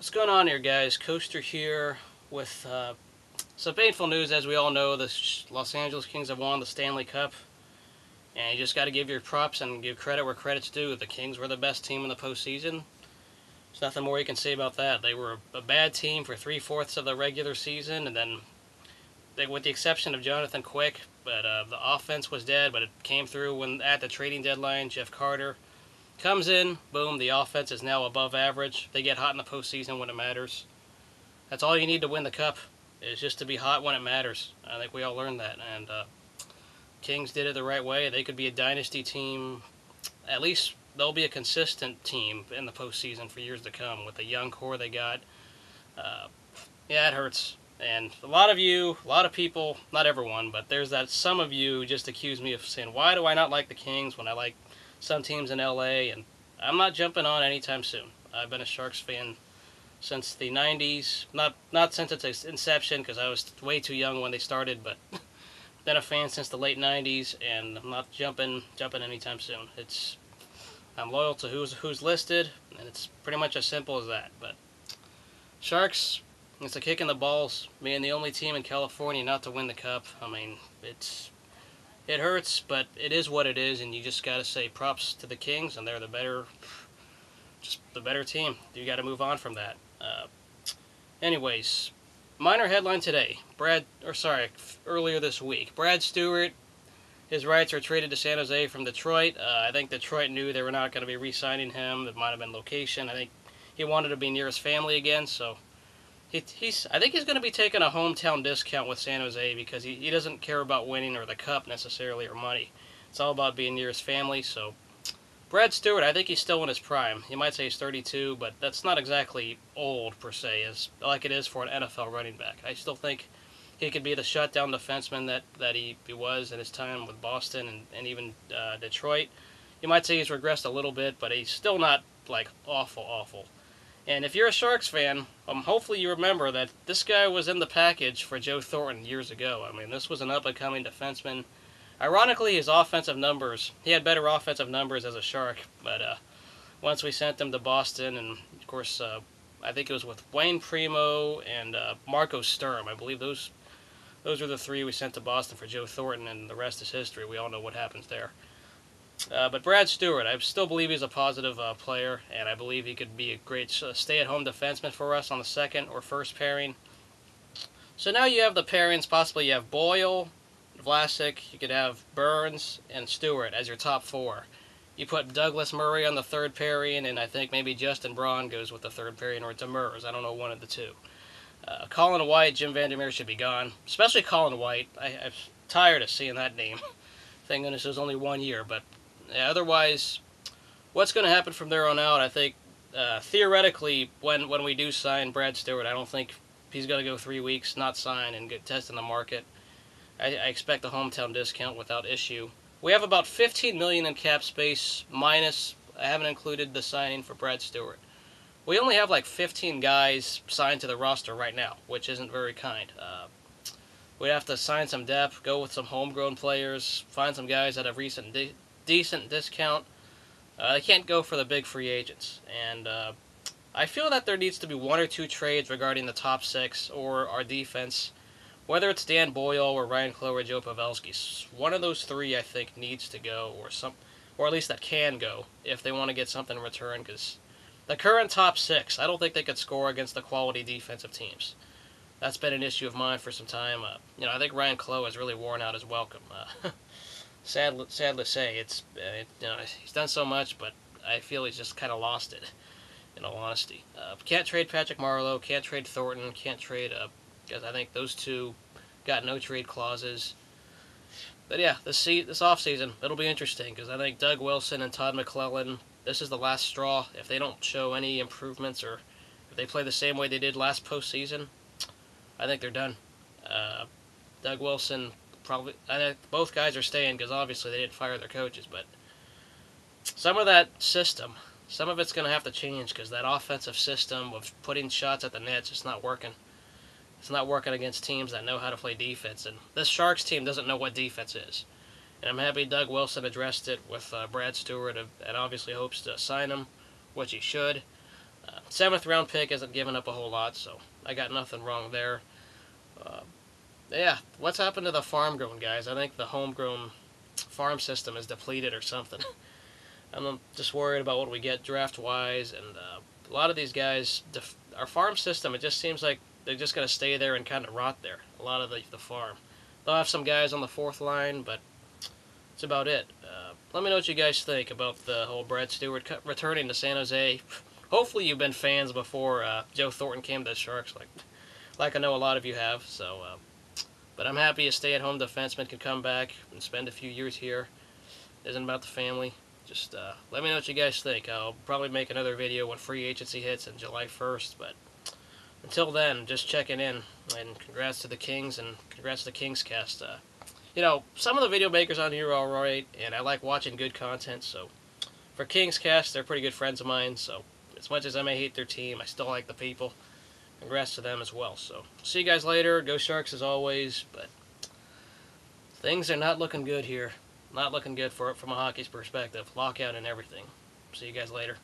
What's going on here, guys? Coaster here with some painful news. As we all know, the Los Angeles Kings have won the Stanley Cup, and you just got to give your props and give credit where credit's due. The Kings were the best team in the postseason. There's nothing more you can say about that. They were a bad team for three-fourths of the regular season, and then, with the exception of Jonathan Quick, but the offense was dead, but it came through when at the trading deadline. Jeff Carter comes in, boom, the offense is now above average. They get hot in the postseason when it matters. That's all you need to win the cup, is just to be hot when it matters. I think we all learned that, and Kings did it the right way. They could be a dynasty team. At least they'll be a consistent team in the postseason for years to come with the young core they got. Yeah, it hurts. And a lot of people, not everyone, but there's that some of you just accuse me of saying, why do I not like the Kings when I like some teams in LA? And I'm not jumping on anytime soon. I've been a Sharks fan since the 90s. Not since its inception, because I was way too young when they started, but been a fan since the late 90s, and I'm not jumping anytime soon. I'm loyal to who's listed, and it's pretty much as simple as that. But Sharks, it's a kick in the balls, being the only team in California not to win the cup. I mean, it hurts, but it is what it is, and you just got to say props to the Kings, and they're the better team. You got to move on from that. Anyways, minor headline today. Earlier this week, Brad Stuart, his rights are traded to San Jose from Detroit. I think Detroit knew they were not going to be re-signing him. It might have been location. I think he wanted to be near his family again, so I think he's going to be taking a hometown discount with San Jose because he doesn't care about winning or the cup necessarily or money. It's all about being near his family, so Brad Stuart, I think he's still in his prime. You might say he's 32, but that's not exactly old, per se, as like it is for an NFL running back. I still think he could be the shutdown defenseman that he was in his time with Boston and even Detroit. You might say he's regressed a little bit, but he's still not, like, awful. And if you're a Sharks fan, hopefully you remember that this guy was in the package for Joe Thornton years ago. I mean, this was an up-and-coming defenseman. Ironically, his offensive numbers, he had better offensive numbers as a Shark, but once we sent him to Boston, and of course, I think it was with Wayne Primo and Marco Sturm. I believe those were the three we sent to Boston for Joe Thornton, and the rest is history. We all know what happens there. But Brad Stuart, I still believe he's a positive player, and I believe he could be a great stay-at-home defenseman for us on the second or first pairing. So now you have the pairings. Possibly you have Boyle, Vlasic, you could have Burns and Stewart as your top four. You put Douglas Murray on the third pairing, and I think maybe Justin Braun goes with the third pairing, or Demers. I don't know, one of the two. Colin White, Jim Vandermeer should be gone. Especially Colin White. I'm tired of seeing that name. Thank goodness it was only 1 year. But otherwise, what's going to happen from there on out, I think, theoretically, when we do sign Brad Stuart, I don't think he's going to go 3 weeks, not sign, and get tested in the market. I expect a hometown discount without issue. We have about $15 million in cap space, minus, I haven't included the signing for Brad Stuart. We only have like 15 guys signed to the roster right now, which isn't very kind. We'd have to sign some depth, go with some homegrown players, find some guys at a decent discount. They can't go for the big free agents. And I feel that there needs to be one or two trades regarding the top six or our defense. Whether it's Dan Boyle or Ryan Clough or Joe Pavelski, one of those three I think needs to go, or at least that can go if they want to get something in return. Because the current top six, I don't think they could score against the quality defensive teams. That's been an issue of mine for some time. I think Ryan Clough has really worn out his welcome. Sad to say, he's done so much, but I feel he's just kind of lost it. In all honesty, can't trade Patrick Marleau, can't trade Thornton, can't trade because I think those two got no trade clauses. But yeah, this offseason, it'll be interesting because I think Doug Wilson and Todd McClellan, this is the last straw. If they don't show any improvements or if they play the same way they did last postseason, I think they're done. Doug Wilson, probably, I think both guys are staying because obviously they didn't fire their coaches, but some of that system, some of it's going to have to change because that offensive system of putting shots at the net is just not working. It's not working against teams that know how to play defense, and this Sharks team doesn't know what defense is. And I'm happy Doug Wilson addressed it with Brad Stuart, and obviously hopes to sign him, which he should. Seventh round pick isn't giving up a whole lot, so I got nothing wrong there. Uh, yeah, what's happened to the farm grown guys? I think the homegrown farm system is depleted or something. I'm just worried about what we get draft wise, and a lot of these guys, our farm system, it just seems like they're just going to stay there and kind of rot there. A lot of the farm. They'll have some guys on the fourth line, but that's about it. Let me know what you guys think about the whole Brad Stuart returning to San Jose. Hopefully you've been fans before Joe Thornton came to the Sharks, like I know a lot of you have. So, but I'm happy a stay-at-home defenseman can come back and spend a few years here. It isn't about the family. Just let me know what you guys think. I'll probably make another video when free agency hits on July 1st. But until then, just checking in. And congrats to the Kings and congrats to the Kings cast. You know, some of the video makers on here are alright, and I like watching good content. So for Kings cast, they're pretty good friends of mine. So as much as I may hate their team, I still like the people. Congrats to them as well. So see you guys later. Go Sharks as always. But things are not looking good here. Not looking good from a hockey's perspective. Lockout and everything. See you guys later.